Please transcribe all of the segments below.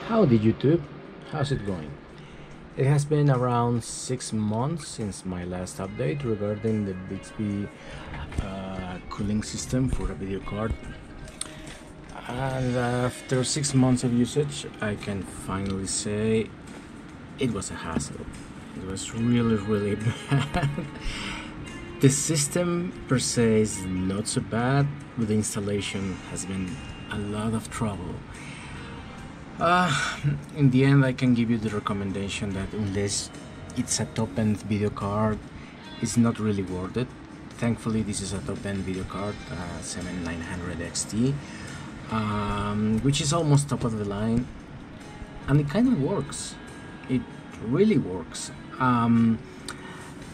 Howdy YouTube, how's it going? It has been around 6 months since my last update regarding the Bixby cooling system for a video card, and after 6 months of usage I can finally say it was a hassle. It was really bad. The system per se is not so bad, but the installation has been a lot of trouble. In the end, I can give you the recommendation that unless it's a top-end video card, it's not really worth it. Thankfully, this is a top-end video card, 7900 XT, which is almost top of the line, and it kind of works. It really works.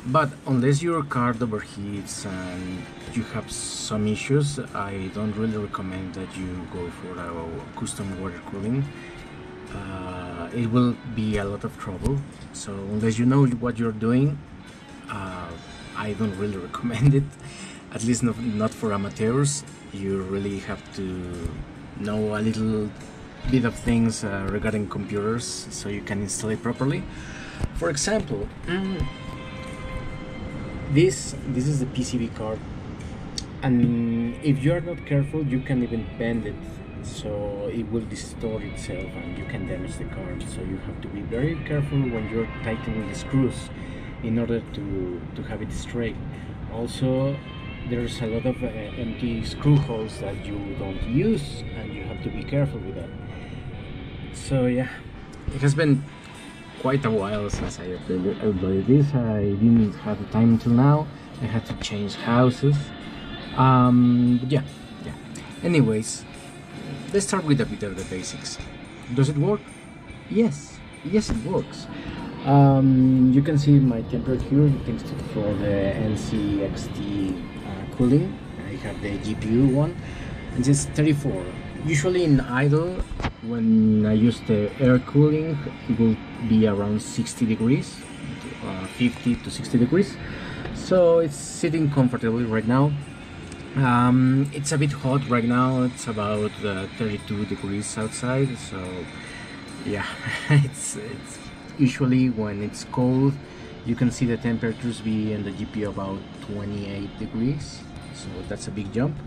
But unless your card overheats and you have some issues, I don't really recommend that you go for a custom water cooling. It will be a lot of trouble, so unless you know what you're doing, I don't really recommend it, at least not for amateurs. You really have to know a little bit of things regarding computers so you can install it properly. For example, this is the PCB card, and if you are not careful you can even bend it, so it will distort itself and you can damage the card. So you have to be very careful when you're tightening the screws in order to have it straight. Also, there's a lot of empty screw holes that you don't use, and you have to be careful with that. So yeah, it has been quite a while since I uploaded this. I didn't have the time until now. I had to change houses. But yeah. Anyways, let's start with a bit of the basics. Does it work? Yes, it works. You can see my temperature here thanks to for the NCXT cooling. I have the GPU one, and it's 34. Usually in idle, when I use the air cooling, it will be around 60 degrees, 50 to 60 degrees. So it's sitting comfortably right now. It's a bit hot right now. It's about 32 degrees outside. So yeah, it's usually when it's cold, you can see the temperatures be in the GPU about 28 degrees. So that's a big jump.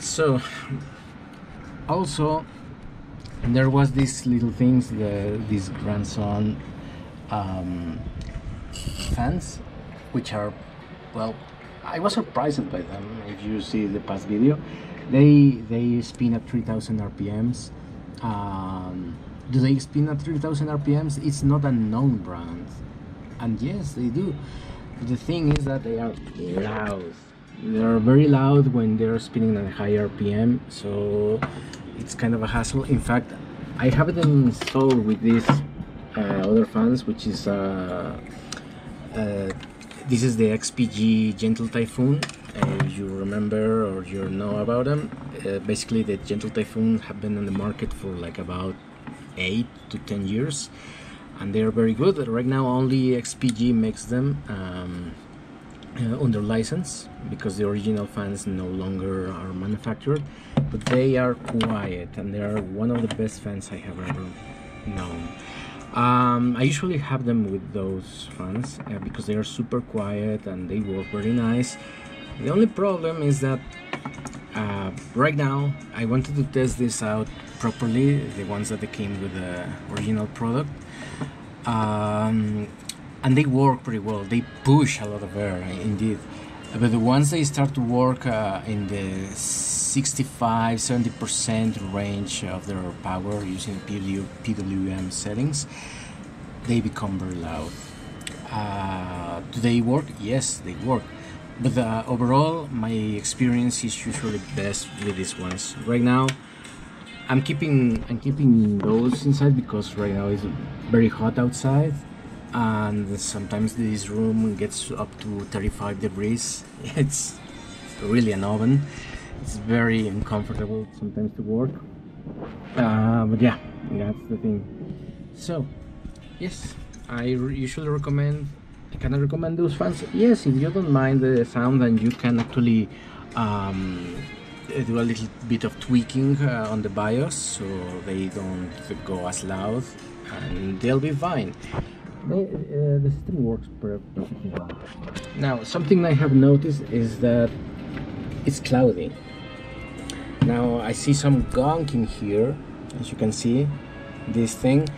So also there was these little things, these Granzon fans, which are, well, I was surprised by them. If you see the past video, they spin at 3000 RPMs. Do they spin at 3000 RPMs? It's not a known brand, and yes, they do. But the thing is that they are loud. They're very loud when they're spinning at a high RPM, so it's kind of a hassle. In fact, I have it installed with these other fans, which is this is the XPG Gentle Typhoon. If you remember or you know about them, basically the Gentle Typhoon have been on the market for like about 8 to 10 years, and they are very good. Right now only XPG makes them under license, because the original fans no longer are manufactured, but they are quiet and they are one of the best fans I have ever known. I usually have them with those fans because they are super quiet and they work very nice. The only problem is that right now I wanted to test this out properly, the ones that they came with the original product, and they work pretty well. They push a lot of air indeed, but once they start to work in the 65-70% range of their power using PWM settings, they become very loud. Do they work? Yes, they work. But overall, my experience is usually best with these ones. Right now, I'm keeping those inside because right now it's very hot outside, and sometimes this room gets up to 35 degrees. It's really an oven. It's very uncomfortable sometimes to work, but yeah, that's the thing. So yes, I usually recommend. Can I recommend those fans? Yes, if you don't mind the sound and you can actually do a little bit of tweaking on the BIOS so they don't go as loud, and they'll be fine. The system works perfectly well. Now, something I have noticed is that it's cloudy. Now I see some gunk in here, as you can see, this thing.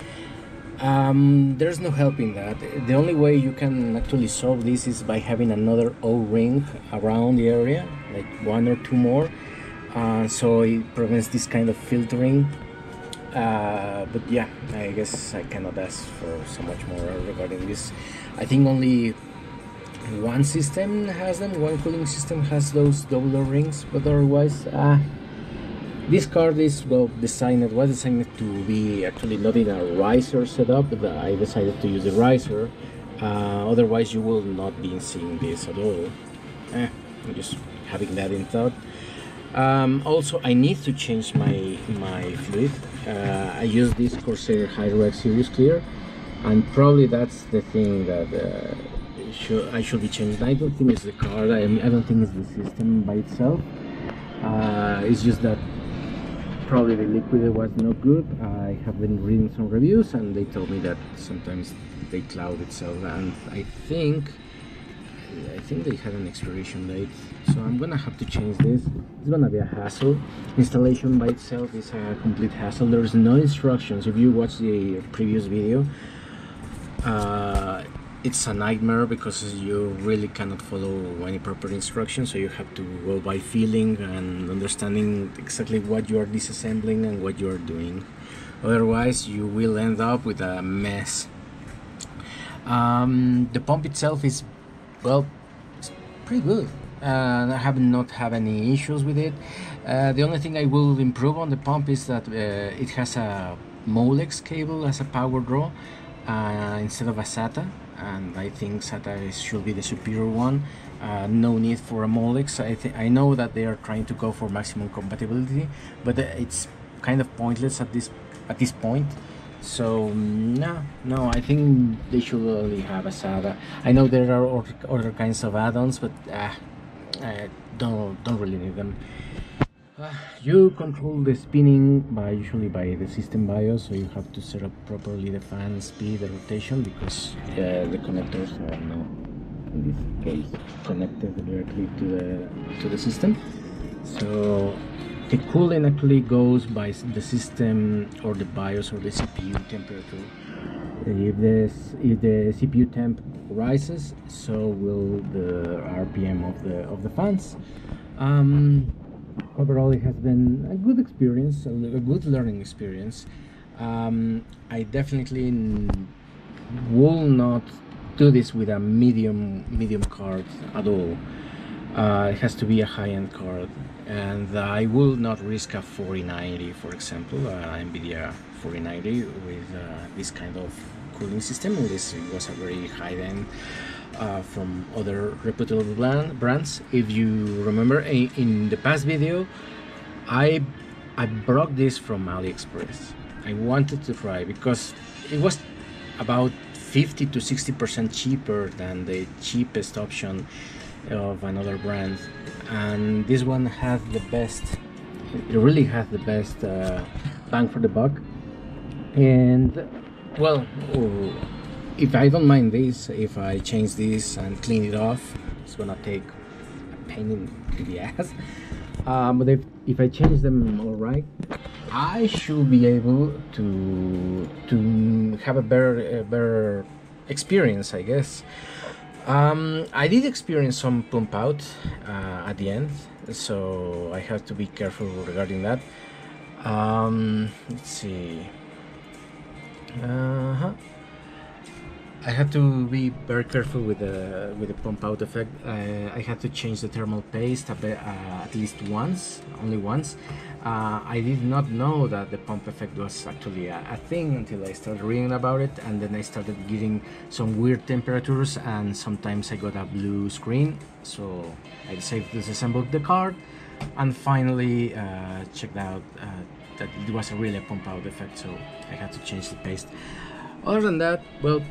There's no helping that. The only way you can actually solve this is by having another O-ring around the area, like one or two more, so it prevents this kind of filtering. But yeah, I guess I cannot ask for so much more regarding this. I think only one system has them, one cooling system has those double rings, but otherwise, this card is was designed to be actually not in a riser setup, but I decided to use the riser. Otherwise, you will not be seeing this at all. I'm just having that in thought. Also, I need to change my fluid. I use this Corsair Hydro X Series Clear, and probably that's the thing that I should be changed. I don't think it's the card. I don't think it's the system by itself. It's just that probably the liquid was not good. I have been reading some reviews and they told me that sometimes they cloud itself, and I think they had an expiration date, so I'm gonna have to change this. It's gonna be a hassle. Installation by itself is a complete hassle. There's no instructions. If you watch the previous video, it's a nightmare because you really cannot follow any proper instructions, so you have to go by feeling and understanding exactly what you are disassembling and what you are doing. Otherwise you will end up with a mess. The pump itself is, well, it's pretty good. I have not had any issues with it. The only thing I will improve on the pump is that it has a molex cable as a power draw instead of a SATA, and I think SATA should be the superior one. No need for a molex. I know that they are trying to go for maximum compatibility, but it's kind of pointless at this point. So no, I think they should only have a SATA. I know there are other kinds of add-ons, but don't really need them. You control the spinning usually by the system BIOS, so you have to set up properly the fan speed, the rotation, because the connectors are not, in this case, connected directly to the system. So the cooling actually goes by the system or the BIOS or the CPU temperature. If the CPU temp rises, so will the RPM of the fans. Overall, it has been a good experience, a good learning experience. I definitely will not do this with a medium card at all. It has to be a high-end card, and I will not risk a 4090, for example, NVIDIA 4090 with this kind of cooling system, unless it was a very high-end from other reputable brands. If you remember, in the past video, I brought this from AliExpress. I wanted to try because it was about 50 to 60% cheaper than the cheapest option of another brand, and this one has the best. It really has the best bang for the buck. And well, if I don't mind this, if I change this and clean it off, it's gonna take a pain in the ass. But if I change them all right, I should be able to have a better experience, I guess. I did experience some pump out at the end, so I have to be careful regarding that. Let's see. I had to be very careful with the pump out effect. I had to change the thermal paste at least once, only once. I did not know that the pump effect was actually a thing until I started reading about it, and then I started getting some weird temperatures, and sometimes I got a blue screen. So I decided to disassemble the card, and finally checked out that it was really a pump out effect, so I had to change the paste. Other than that, well,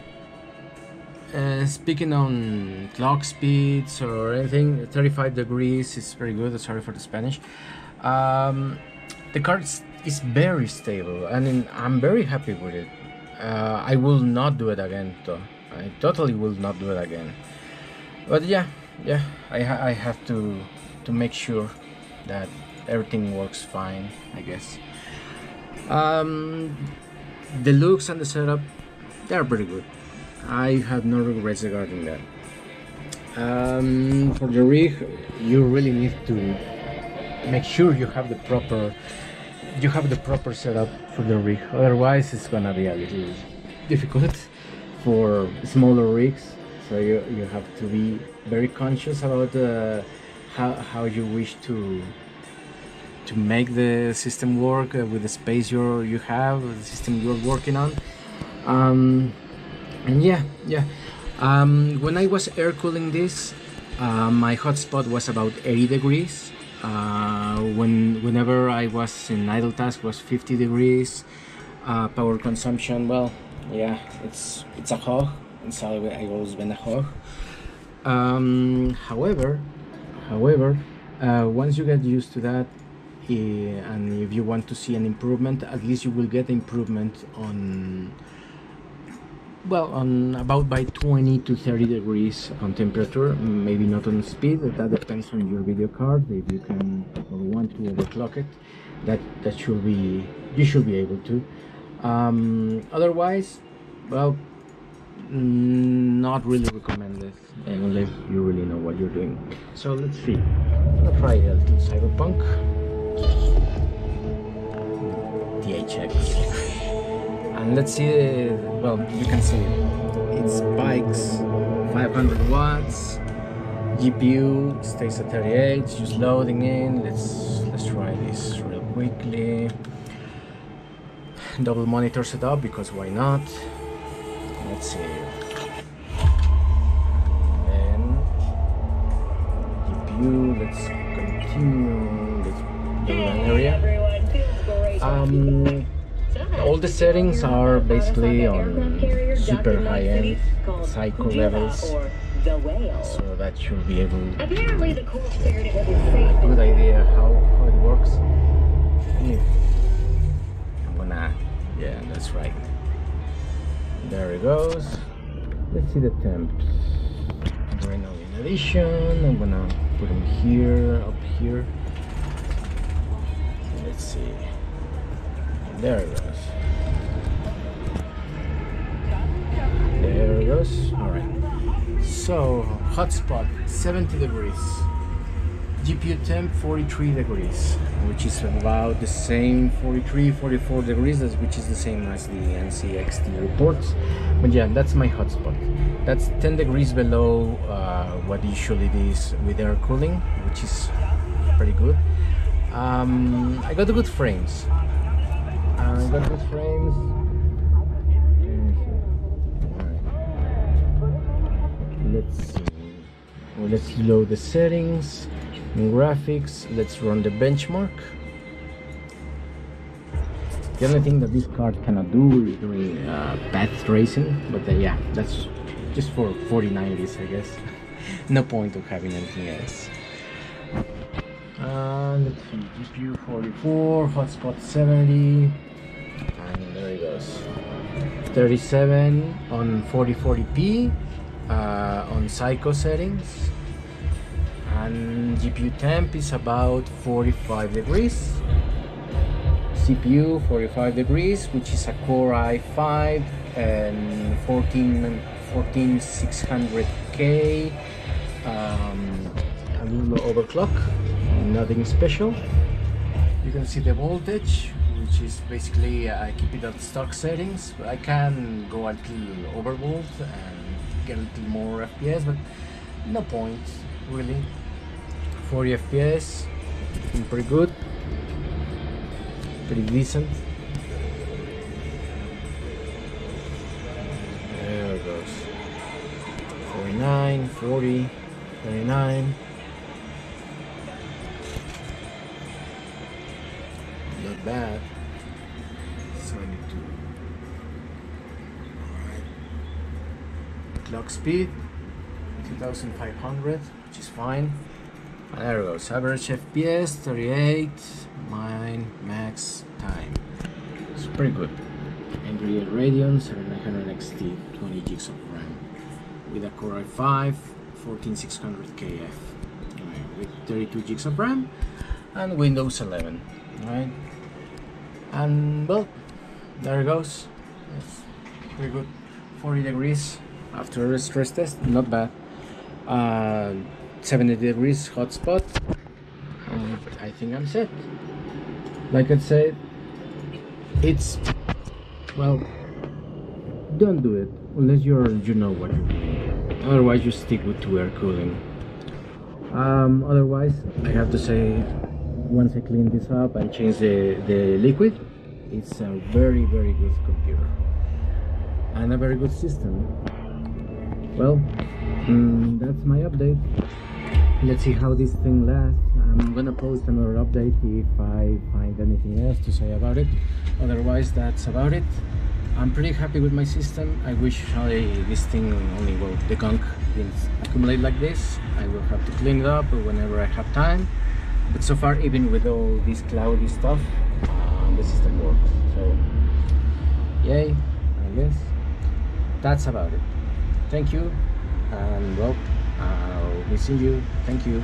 speaking on clock speeds or anything, 35 degrees is very good. Sorry for the Spanish. The car is very stable, and I'm very happy with it. I will not do it again, though. I totally will not do it again. But yeah, I have to make sure that everything works fine, I guess. The looks and the setup, they're pretty good. I have no regrets regarding that. For the rig, you really need to make sure you have the proper setup for the rig. Otherwise, it's gonna be a little difficult for smaller rigs. So you have to be very conscious about how you wish to make the system work with the space you have, the system you're working on. And yeah. When I was air cooling this, my hotspot was about 80 degrees. Whenever I was in idle task was 50 degrees. Power consumption, well, yeah, it's a hog. It's always been a hog. However, once you get used to that, and if you want to see an improvement, at least you will get improvement on about by 20 to 30 degrees on temperature, maybe not on speed. That depends on your video card. If you can or want to overclock it, that should be, you should be able to. Otherwise, well, not really recommended unless you really know what you're doing. So let's see. I'm gonna try a little cyberpunk THX. And let's see, well, you can see it spikes 500 watts, GPU stays at 38, just loading in. Let's try this real quickly. Double monitor setup, because why not? Let's see. And GPU, let's continue, let's do an area. All the settings are basically on super high-end cycle levels, so that should be able to give a good idea how it works. I'm gonna, yeah, that's right. There it goes. Let's see the temps. Right now in addition, I'm gonna put them here, up here. Let's see. There it goes. There it goes. Alright. So, hotspot 70 degrees. GPU temp 43 degrees, which is about the same, 43, 44 degrees, which is the same as the NCXT reports. But yeah, that's my hotspot. That's 10 degrees below what usually it is with air cooling, which is pretty good. I got good frames. Let's see. Well, let's load the settings in graphics. Let's run the benchmark. The only thing that this card cannot do is doing path tracing, but yeah, that's just for 4090s, I guess. No point of having anything else. Let's see, GPU 44, hotspot 70, and there it goes. 37 on 4040p on psycho settings, and GPU temp is about 45 degrees. CPU 45 degrees, which is a Core i5 and 14600K. A little overclock, nothing special. You can see the voltage, which is basically I keep it at stock settings, but I can go a little overvolt and get a little more FPS, but no point really. 40 FPS, pretty good, pretty decent. There it goes. 49, 40, 39. Not bad. 72. Alright. Clock speed 2500, which is fine. And there it goes, average FPS 38, mine max time. It's pretty good. Nvidia Radeon 7900 XT, 20 gigs of RAM, with a Core i5 14600KF, with 32 gigs of RAM, and Windows 11. Right, and well, there it goes. It's pretty good. 40 degrees after a stress test, not bad. 70 degrees hotspot, and I think I'm set. Like I said, it's, well, don't do it unless you know what you're doing. Otherwise, you stick with two-air cooling. Otherwise, I have to say, once I clean this up and change the liquid, it's a very good computer and a very good system. Well, that's my update. Let's see how this thing lasts. I'm gonna post another update if I find anything else to say about it. Otherwise, that's about it. I'm pretty happy with my system. I wish this thing only, well, the gunk didn't accumulate like this. I will have to clean it up whenever I have time. But so far, even with all this cloudy stuff, the system works. So, yay, I guess. That's about it. Thank you, and well, I'll be seeing you. Thank you.